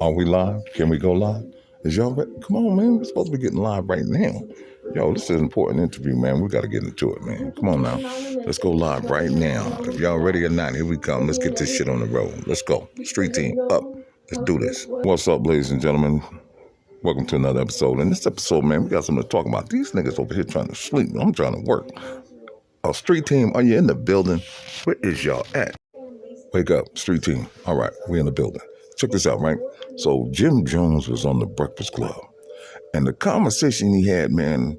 Are we live? Can we go live? Is y'all ready? Come on, man. We're supposed to be getting live right now. Yo, this is an important interview, man. We got to get into it, man. Come on now. Let's go live right now. If y'all ready or not, here we come. Let's get this shit on the road. Let's go. Street team, up. Let's do this. What's up, ladies and gentlemen? Welcome to another episode. In this episode, man, we got something to talk about. These niggas over here trying to sleep. I'm trying to work. Street team, are you in the building? Where is y'all at? Wake up, street team. All right, we in the building. Check this out, right? So Jim Jones was on the Breakfast Club. And the conversation he had, man,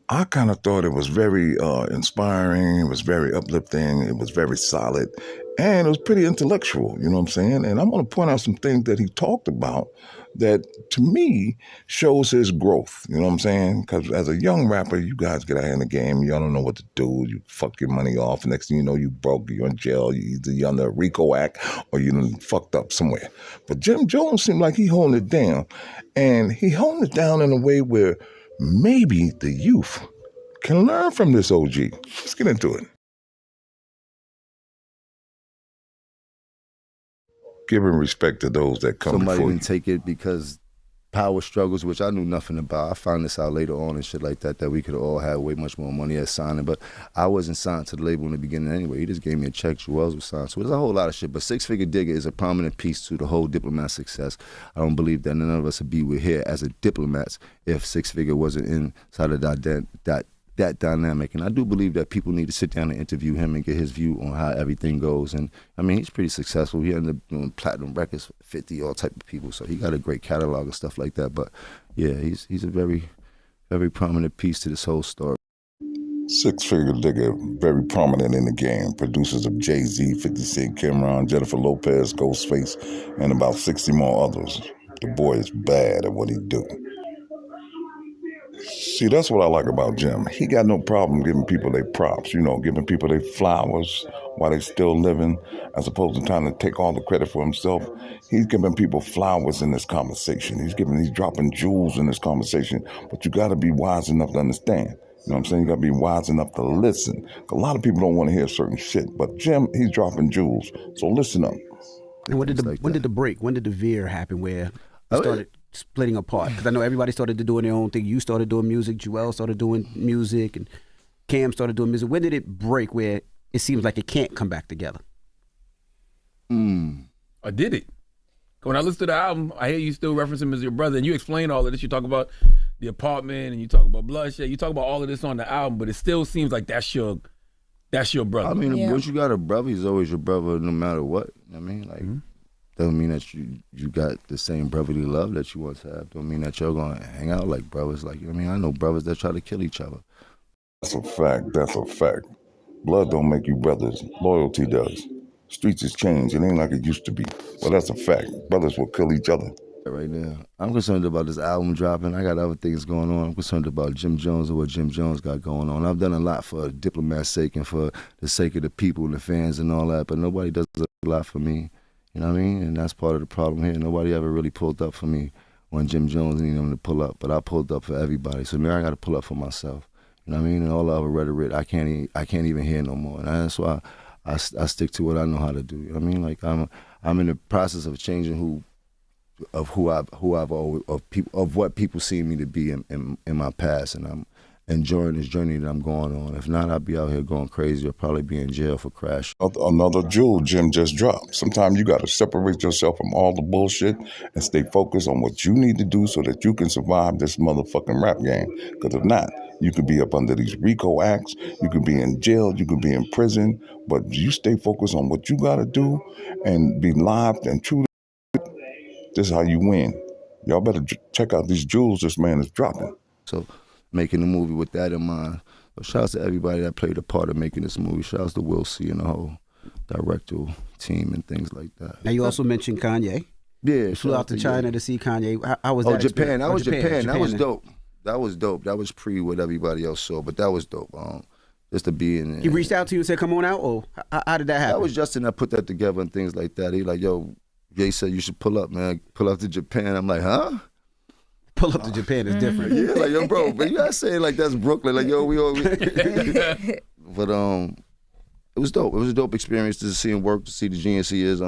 I kind of thought it was very inspiring. It was very uplifting. It was very solid. And it was pretty intellectual, you know what I'm saying? And I want to point out some things that he talked about that, to me, shows his growth, you know what I'm saying? Because as a young rapper, you guys get out in the game. Y'all don't know what to do. You fuck your money off. Next thing you know, you broke. You're in jail. You're under a RICO Act or you done fucked up somewhere. But Jim Jones seemed like he holding it down. And he holding it down in a way where maybe the youth can learn from this OG. Let's get into it. Giving respect to those that come Somebody before didn't take it because power struggles, which I knew nothing about. I found this out later on and shit like that, that we could all have way much more money as signing. But I wasn't signed to the label in the beginning anyway. He just gave me a check. Jewels was signed. So there's a whole lot of shit. But Six Figure Digger is a prominent piece to the whole Diplomat success. I don't believe that none of us would be here as a Diplomats if Six Figure wasn't inside of that dynamic. And I do believe that people need to sit down and interview him and get his view on how everything goes. And I mean, he's pretty successful. He ended up doing platinum records for 50, all type of people. So he got a great catalog and stuff like that. But yeah, he's a very, very prominent piece to this whole story. Six Figure Digger, very prominent in the game. Producers of Jay-Z, 50 Cent, Cameron, Jennifer Lopez, Ghostface, and about 60 more others. The boy is bad at what he do. See, that's what I like about Jim. He got no problem giving people their props, giving people their flowers while they still living, as opposed to trying to take all the credit for himself. He's giving people flowers in this conversation. He's dropping jewels in this conversation, but you got to be wise enough to understand. You know what I'm saying? You got to be wise enough to listen. A lot of people don't want to hear certain shit, but Jim, he's dropping jewels, so listen up. And when did the break? When did the veer happen where you started splitting apart? Because I know everybody started to doing their own thing. You started doing music. Joel started doing music, and Cam started doing music. When did it break where it seems like it can't come back together? Or did it? When I listen to the album, I hear you still reference him as your brother, and you explain all of this. You talk about the apartment, and you talk about bloodshed. You talk about all of this on the album, but it still seems like that's your brother. I mean, once you got a brother, he's always your brother no matter what. I mean, like, doesn't mean that you got the same brotherly love that you once had. Don't mean that you're going to hang out like brothers. Like, I know brothers that try to kill each other. That's a fact. That's a fact. Blood don't make you brothers. Loyalty does. Streets has changed. It ain't like it used to be. But that's a fact. Brothers will kill each other. Right now, I'm concerned about this album dropping. I got other things going on. I'm concerned about Jim Jones and what Jim Jones got going on. I've done a lot for Diplomat's sake and for the sake of the people and the fans and all that, but nobody does a lot for me. You know what I mean? And that's part of the problem here. Nobody ever really pulled up for me when Jim Jones needed him to pull up, but I pulled up for everybody. So now I got to pull up for myself. You know what I mean? And all the other rhetoric, I can't even hear no more. And that's why I stick to what I know how to do. You know what I mean? Like I'm in the process of changing of what people see me to be in my past, and I'm enjoying this journey that I'm going on. If not, I'll be out here going crazy. I'll probably be in jail for crash. Another jewel Jim just dropped. Sometimes you got to separate yourself from all the bullshit and stay focused on what you need to do so that you can survive this motherfucking rap game. Because if not, you could be up under these RICO acts, you could be in jail, you could be in prison, but you stay focused on what you got to do and be live and true. This is how you win. Y'all better check out these jewels this man is dropping. So making the movie with that in mind. So shout out to everybody that played a part of making this movie. Shout out to Will C and the whole directorial team and things like that. Now you also mentioned Kanye. Yeah. You flew out to China to see Kanye. How was that? Oh, Japan. That was Japan. That was then. dope. That was dope. That was pre what everybody else saw, but that was dope. Just to be in. He reached out to you and said, "Come on out," or how did that happen? That was Justin that put that together and things like that. He like, yo, Jay said you should pull up, man. Pull up to Japan. I'm like, huh? Pull up to Japan is different. Yeah, like, yo, bro, but you gotta say it like that's Brooklyn. Like, yo, we all. But it was dope. It was a dope experience to see him work, to see the genius he is.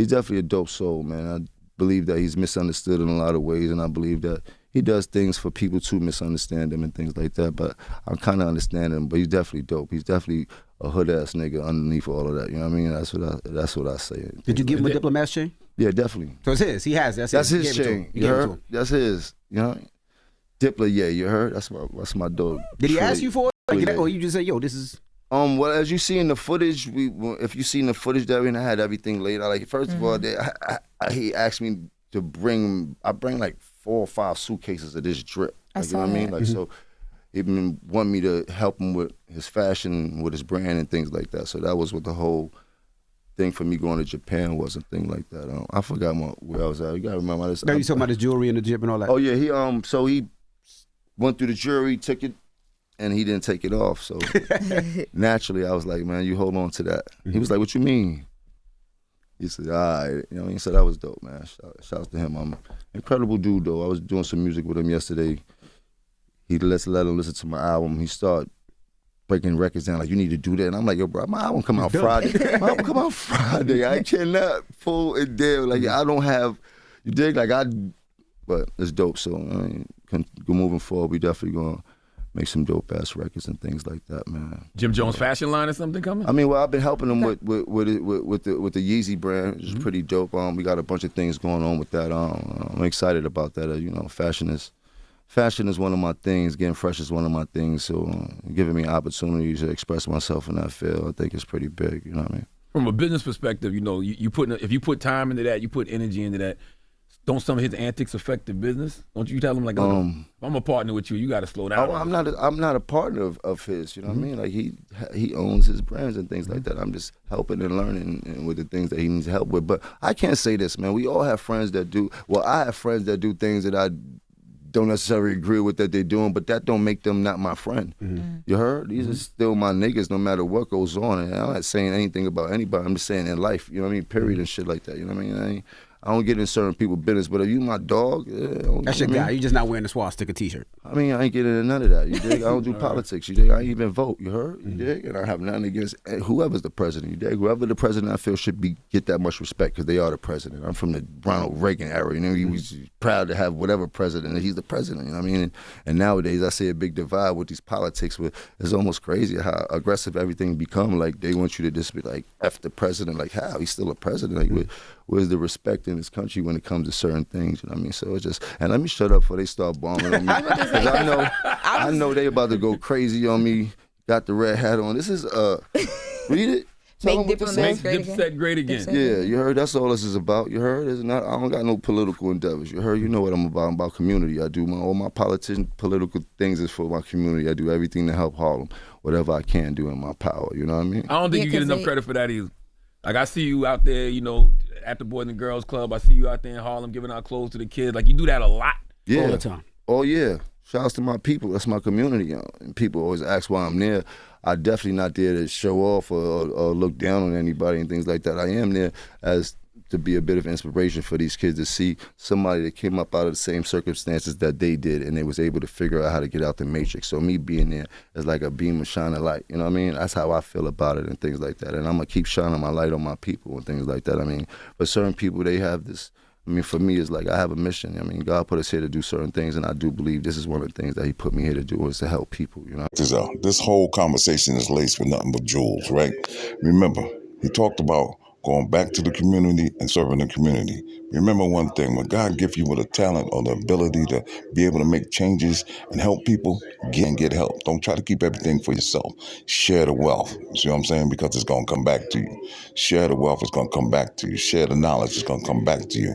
he's definitely a dope soul, man. I believe that he's misunderstood in a lot of ways, and I believe that he does things for people to misunderstand him and things like that. But I kind of understand him. But he's definitely dope. He's definitely a hood ass nigga underneath all of that. You know what I mean? That's what I say. Did you give him a Diplomats chain? Yeah, definitely. So it's his. He has. That's his chain. You heard? That's his. You know. Diplo, yeah, you heard? That's my dog. Did he ask you for it? Like, or you just say, yo, this is... Well, as you see in the footage, if you seen the footage that I had everything laid out. Like, first of all, he asked me to bring like 4 or 5 suitcases of this drip. Like, you know what I mean? Like, so he wanted me to help him with his fashion, with his brand and things like that. So that was what the whole thing for me going to Japan was, a thing like that. I forgot where I was at. You gotta remember this. No, you talking about his jewelry and the drip and all that? Oh yeah, he went through the jury, took it, and he didn't take it off. So naturally, I was like, man, you hold on to that. He was like, what you mean? He said, all right. You know what I mean? So that was dope, man. Shout out to him. Incredible dude, though. I was doing some music with him yesterday. He let him listen to my album. He started breaking records down, like, you need to do that. And I'm like, yo, bro, my album come out Friday. My album come out Friday. I cannot pull it down. Like, I don't have, you dig? Like, but it's dope. So, I mean, moving forward, we definitely going to make some dope ass records and things like that, man. Jim Jones fashion line or something coming? I mean, well, I've been helping him with the Yeezy brand, which is pretty dope. We got a bunch of things going on with that. I'm excited about that. You know, fashion is one of my things. Getting fresh is one of my things. So giving me opportunities to express myself in that field, I think is pretty big. You know what I mean? From a business perspective, you know, if you put time into that, you put energy into that. Don't some of his antics affect the business? Don't you tell him, like, look, if I'm a partner with you, you got to slow down? I'm not a partner of his. You know what I mean? Like, he owns his brands and things like that. I'm just helping and learning with the things that he needs help with. But I can't say this, man. We all have friends that do. Well, I have friends that do things that I don't necessarily agree with that they're doing, but that don't make them not my friend. You heard? These are still my niggas no matter what goes on. And I'm not saying anything about anybody. I'm just saying in life, you know what I mean? Period and shit like that. You know what I mean? I don't get in certain people's business, but if you my dog, that's your guy. You just not wearing a swastika t-shirt. I mean, I ain't getting into none of that. You dig? I don't do politics. You dig? I ain't even vote. You heard? You dig? And I have nothing against whoever's the president. You dig? Whoever the president I feel should get that much respect because they are the president. I'm from the Ronald Reagan era. You know, he was proud to have whatever president. He's the president. You know what I mean? And nowadays, I see a big divide with these politics. It's almost crazy how aggressive everything become. Like, they want you to just be like, F the president. Like, how? He's still a president. Like, where's the respect in this country when it comes to certain things? You know what I mean? So it's just, and let me shut up before they start bombing on me. Because I know they about to go crazy on me. Got the red hat on. This is, read it. Make Diplomats great again. Dipset great again. Yeah, you heard? That's all this is about. You heard? It's not, I don't got no political endeavors. You heard? You know what I'm about. I'm about community. I do all my political things is for my community. I do everything to help Harlem. Whatever I can do in my power. You know what I mean? I don't think you get enough credit for that either. Like, I see you out there, you know, at the Boys and Girls Club. I see you out there in Harlem giving out clothes to the kids. Like, you do that a lot. Yeah. All the time. Oh, yeah. Shouts to my people. That's my community. And people always ask why I'm there. I'm definitely not there to show off or look down on anybody and things like that. I am there as to be a bit of inspiration for these kids to see somebody that came up out of the same circumstances that they did and they was able to figure out how to get out the matrix. So me being there is like a beam of shining light. You know what I mean? That's how I feel about it and things like that. And I'm going to keep shining my light on my people and things like that. I mean, for certain people, they have this. I mean, for me, it's like I have a mission. I mean, God put us here to do certain things, and I do believe this is one of the things that He put me here to do is to help people, you know? This whole conversation is laced with nothing but jewels, right? Remember, he talked about going back to the community and serving the community. Remember one thing, when God gives you with a talent or the ability to be able to make changes and help people, get help. Don't try to keep everything for yourself. Share the wealth. You see what I'm saying? Because it's going to come back to you. Share the wealth, it's going to come back to you. Share the knowledge, it's going to come back to you.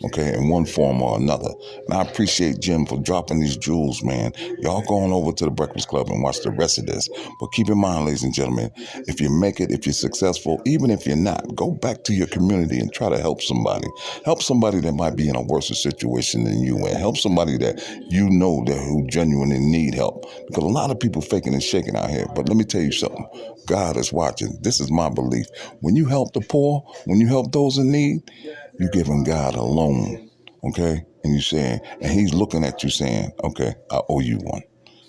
Okay, in one form or another. And I appreciate Jim for dropping these jewels, man. Y'all go on over to the Breakfast Club and watch the rest of this. But keep in mind, ladies and gentlemen, if you make it, if you're successful, even if you're not, go back to your community and try to help somebody. Help somebody that might be in a worse situation than you, and help somebody that you know that who genuinely need help. Because a lot of people faking and shaking out here. But let me tell you something. God is watching. This is my belief. When you help the poor, when you help those in need, you giving God a loan, okay? And you saying, and He's looking at you saying, okay, I owe you one.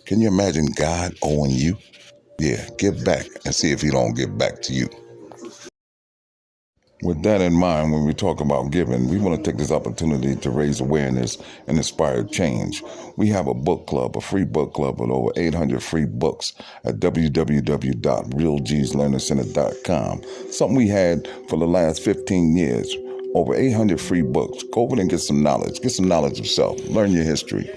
Can you imagine God owing you? Yeah, give back and see if He don't give back to you. With that in mind, when we talk about giving, we want to take this opportunity to raise awareness and inspire change. We have a book club, a free book club with over 800 free books at www.realgslearningcenter.com. Something we had for the last 15 years. Over 800 free books. Go over and get some knowledge. Get some knowledge of self. Learn your history.